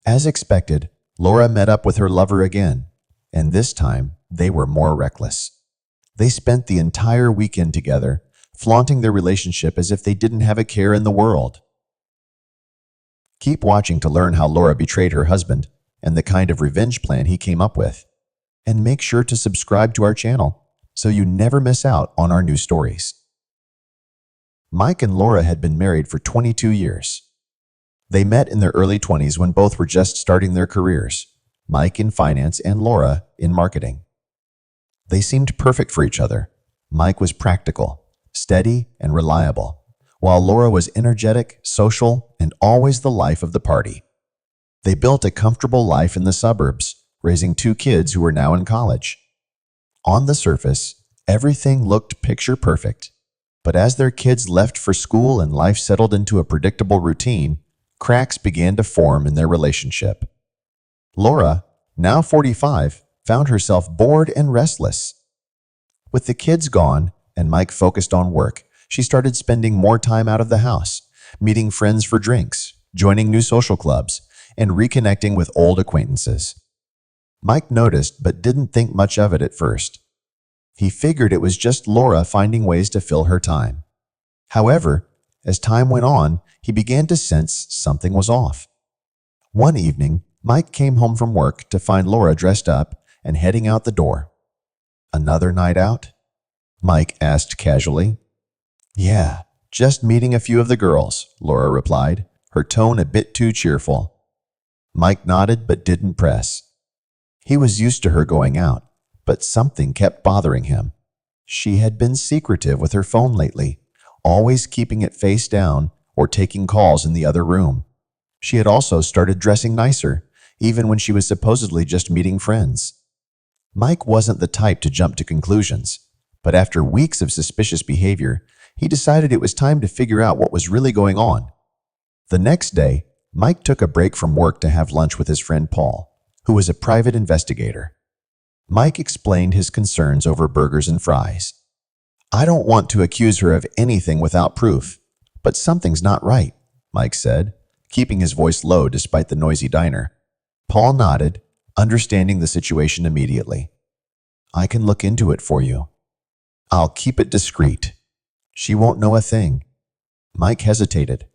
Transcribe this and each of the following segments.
As expected, Laura met up with her lover again, and this time they were more reckless. They spent the entire weekend together, flaunting their relationship as if they didn't have a care in the world. Keep watching to learn how Laura betrayed her husband and the kind of revenge plan he came up with. And make sure to subscribe to our channel so you never miss out on our new stories. Mike and Laura had been married for 22 years. They met in their early 20s when both were just starting their careers, Mike in finance and Laura in marketing. They seemed perfect for each other. Mike was practical, steady, and reliable, while Laura was energetic, social, and always the life of the party. They built a comfortable life in the suburbs, raising 2 kids who were now in college. On the surface, everything looked picture perfect, but as their kids left for school and life settled into a predictable routine, cracks began to form in their relationship. Laura, now 45, found herself bored and restless. With the kids gone and Mike focused on work, she started spending more time out of the house, meeting friends for drinks, joining new social clubs, and reconnecting with old acquaintances. Mike noticed but didn't think much of it at first. He figured it was just Laura finding ways to fill her time. However, as time went on, he began to sense something was off. One evening, Mike came home from work to find Laura dressed up and heading out the door. "Another night out?" Mike asked casually. "Yeah, just meeting a few of the girls," Laura replied, her tone a bit too cheerful. Mike nodded but didn't press. He was used to her going out, but something kept bothering him. She had been secretive with her phone lately, always keeping it face down or taking calls in the other room. She had also started dressing nicer, even when she was supposedly just meeting friends. Mike wasn't the type to jump to conclusions, but after weeks of suspicious behavior, he decided it was time to figure out what was really going on. The next day, Mike took a break from work to have lunch with his friend Paul, who was a private investigator. Mike explained his concerns over burgers and fries. "I don't want to accuse her of anything without proof, but something's not right," Mike said, keeping his voice low despite the noisy diner. Paul nodded, understanding the situation immediately. "I can look into it for you. I'll keep it discreet. She won't know a thing." Mike hesitated.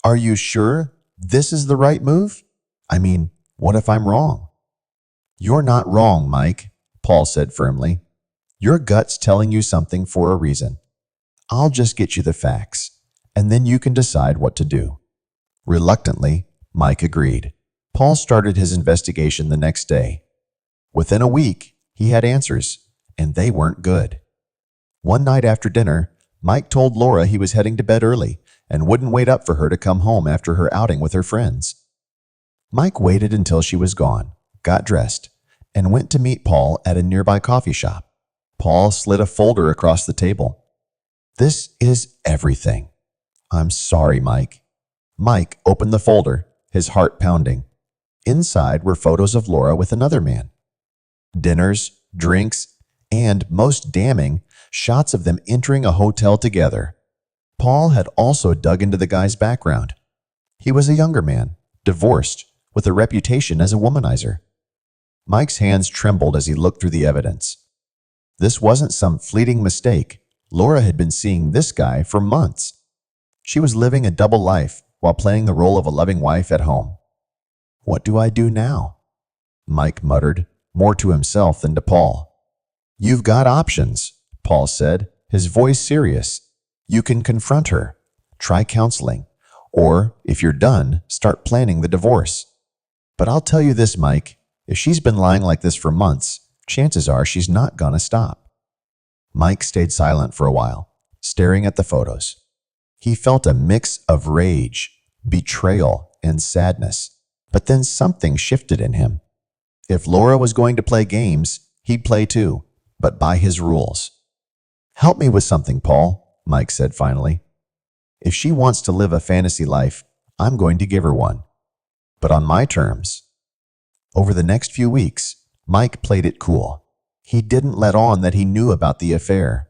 "Are you sure this is the right move? I mean, what if I'm wrong?" "You're not wrong, Mike," Paul said firmly. "Your gut's telling you something for a reason. I'll just get you the facts, and then you can decide what to do." Reluctantly, Mike agreed. Paul started his investigation the next day. Within a week, he had answers, and they weren't good. One night after dinner, Mike told Laura he was heading to bed early and wouldn't wait up for her to come home after her outing with her friends. Mike waited until she was gone, got dressed, and went to meet Paul at a nearby coffee shop. Paul slid a folder across the table. "This is everything." "I'm sorry, Mike." Mike opened the folder, his heart pounding. Inside were photos of Laura with another man. Dinners, drinks, and, most damning, shots of them entering a hotel together. Paul had also dug into the guy's background. He was a younger man, divorced, with a reputation as a womanizer. Mike's hands trembled as he looked through the evidence. This wasn't some fleeting mistake. Laura had been seeing this guy for months. She was living a double life while playing the role of a loving wife at home. "What do I do now?" Mike muttered, more to himself than to Paul. "You've got options," Paul said, his voice serious. "You can confront her, try counseling, or, if you're done, start planning the divorce. But I'll tell you this, Mike, if she's been lying like this for months, chances are she's not gonna stop." Mike stayed silent for a while, staring at the photos. He felt a mix of rage, betrayal, and sadness, but then something shifted in him. If Laura was going to play games, he'd play too, but by his rules. "Help me with something, Paul," Mike said finally. "If she wants to live a fantasy life, I'm going to give her one, but on my terms." Over the next few weeks, Mike played it cool. He didn't let on that he knew about the affair.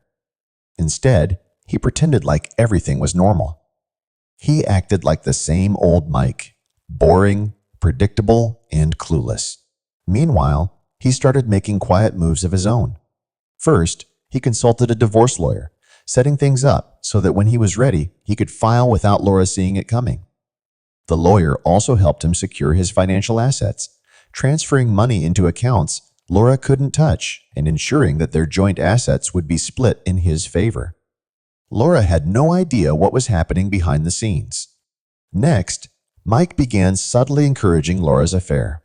Instead, he pretended like everything was normal. He acted like the same old Mike, boring, predictable and clueless. Meanwhile, he started making quiet moves of his own. First, he consulted a divorce lawyer, setting things up so that when he was ready, he could file without Laura seeing it coming. The lawyer also helped him secure his financial assets, transferring money into accounts Laura couldn't touch and ensuring that their joint assets would be split in his favor. Laura had no idea what was happening behind the scenes. Next, Mike began subtly encouraging Laura's affair.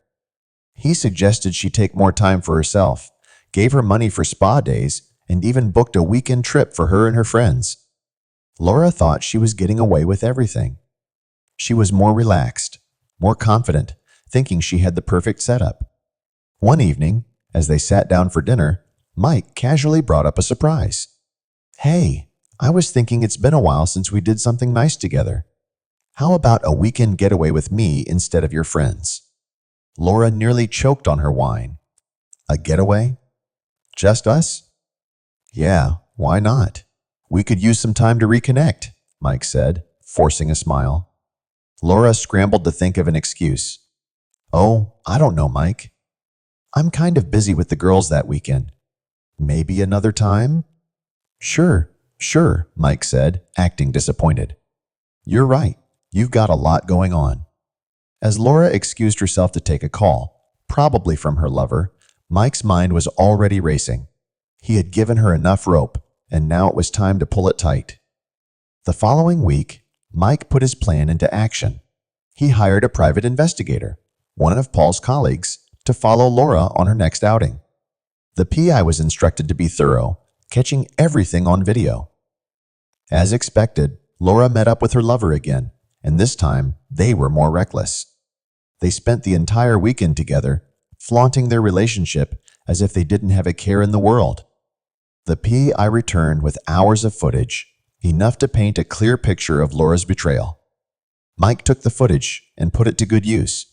He suggested she take more time for herself, gave her money for spa days, and even booked a weekend trip for her and her friends. Laura thought she was getting away with everything. She was more relaxed, more confident, thinking she had the perfect setup. One evening, as they sat down for dinner, Mike casually brought up a surprise. "Hey, I was thinking it's been a while since we did something nice together. How about a weekend getaway with me instead of your friends?" Laura nearly choked on her wine. "A getaway? Just us?" "Yeah, why not? We could use some time to reconnect," Mike said, forcing a smile. Laura scrambled to think of an excuse. "Oh, I don't know, Mike. I'm kind of busy with the girls that weekend. Maybe another time?" Sure, Mike said, acting disappointed. "You're right. You've got a lot going on." As Laura excused herself to take a call, probably from her lover, Mike's mind was already racing. He had given her enough rope, and now it was time to pull it tight. The following week, Mike put his plan into action. He hired a private investigator, one of Paul's colleagues, to follow Laura on her next outing. The PI was instructed to be thorough, catching everything on video. As expected, Laura met up with her lover again, and this time they were more reckless. They spent the entire weekend together, flaunting their relationship as if they didn't have a care in the world. The PI returned with hours of footage, enough to paint a clear picture of Laura's betrayal. Mike took the footage and put it to good use.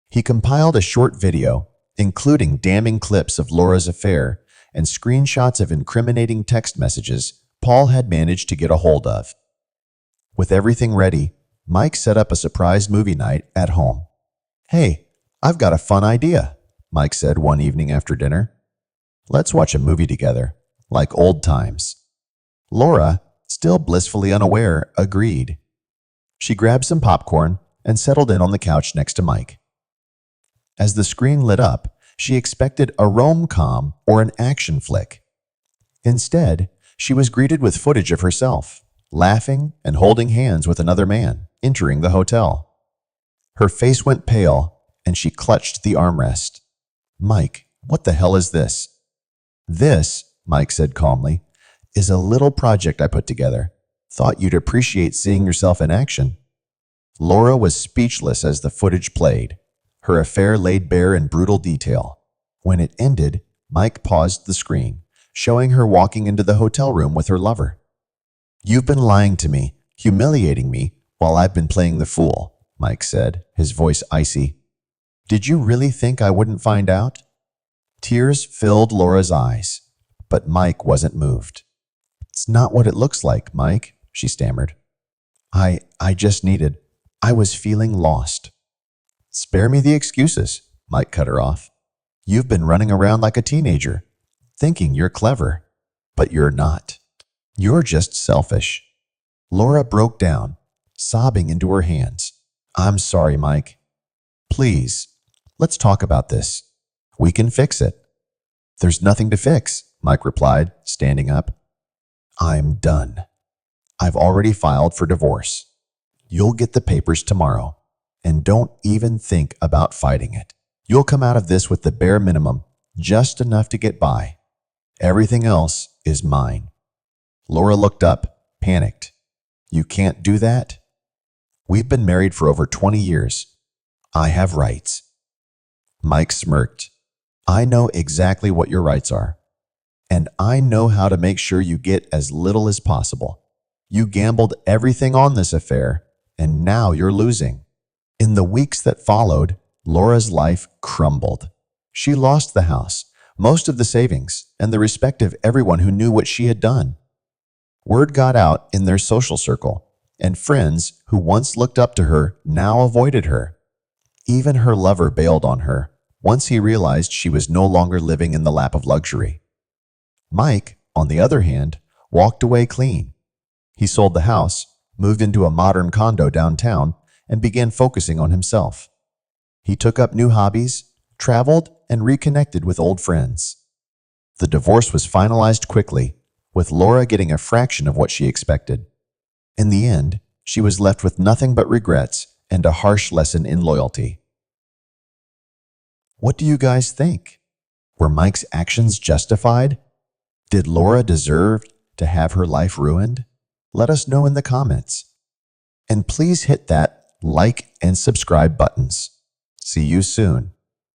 He compiled a short video, including damning clips of Laura's affair and screenshots of incriminating text messages Paul had managed to get a hold of. With everything ready, Mike set up a surprise movie night at home. "Hey, I've got a fun idea," Mike said one evening after dinner. "Let's watch a movie together, like old times." Laura, still blissfully unaware, agreed. She grabbed some popcorn and settled in on the couch next to Mike. As the screen lit up, she expected a rom-com or an action flick. Instead, she was greeted with footage of herself, laughing and holding hands with another man, entering the hotel. Her face went pale, and she clutched the armrest. "Mike, what the hell is this?" "This," Mike said calmly, "is a little project I put together. Thought you'd appreciate seeing yourself in action." Laura was speechless as the footage played, her affair laid bare in brutal detail. When it ended, Mike paused the screen, showing her walking into the hotel room with her lover. "You've been lying to me, humiliating me, while I've been playing the fool," Mike said, his voice icy. "Did you really think I wouldn't find out?" Tears filled Laura's eyes, but Mike wasn't moved. "It's not what it looks like, Mike," she stammered. I just needed. I was feeling lost." "Spare me the excuses," Mike cut her off. "You've been running around like a teenager, thinking you're clever, but you're not. You're just selfish." Laura broke down, sobbing into her hands. "I'm sorry, Mike. Please, let's talk about this. We can fix it." "There's nothing to fix," Mike replied, standing up. "I'm done. I've already filed for divorce. You'll get the papers tomorrow, and don't even think about fighting it. You'll come out of this with the bare minimum, just enough to get by. Everything else is mine." Laura looked up, panicked. "You can't do that? We've been married for over 20 years. I have rights." Mike smirked. "I know exactly what your rights are, and I know how to make sure you get as little as possible. You gambled everything on this affair, and now you're losing." In the weeks that followed, Laura's life crumbled. She lost the house, most of the savings, and the respect of everyone who knew what she had done. Word got out in their social circle, and friends who once looked up to her now avoided her. Even her lover bailed on her once he realized she was no longer living in the lap of luxury. Mike, on the other hand, walked away clean. He sold the house, moved into a modern condo downtown, and began focusing on himself. He took up new hobbies, traveled, and reconnected with old friends. The divorce was finalized quickly, with Laura getting a fraction of what she expected. In the end, she was left with nothing but regrets and a harsh lesson in loyalty. What do you guys think? Were Mike's actions justified? Did Laura deserve to have her life ruined? Let us know in the comments. And please hit that like and subscribe buttons. See you soon.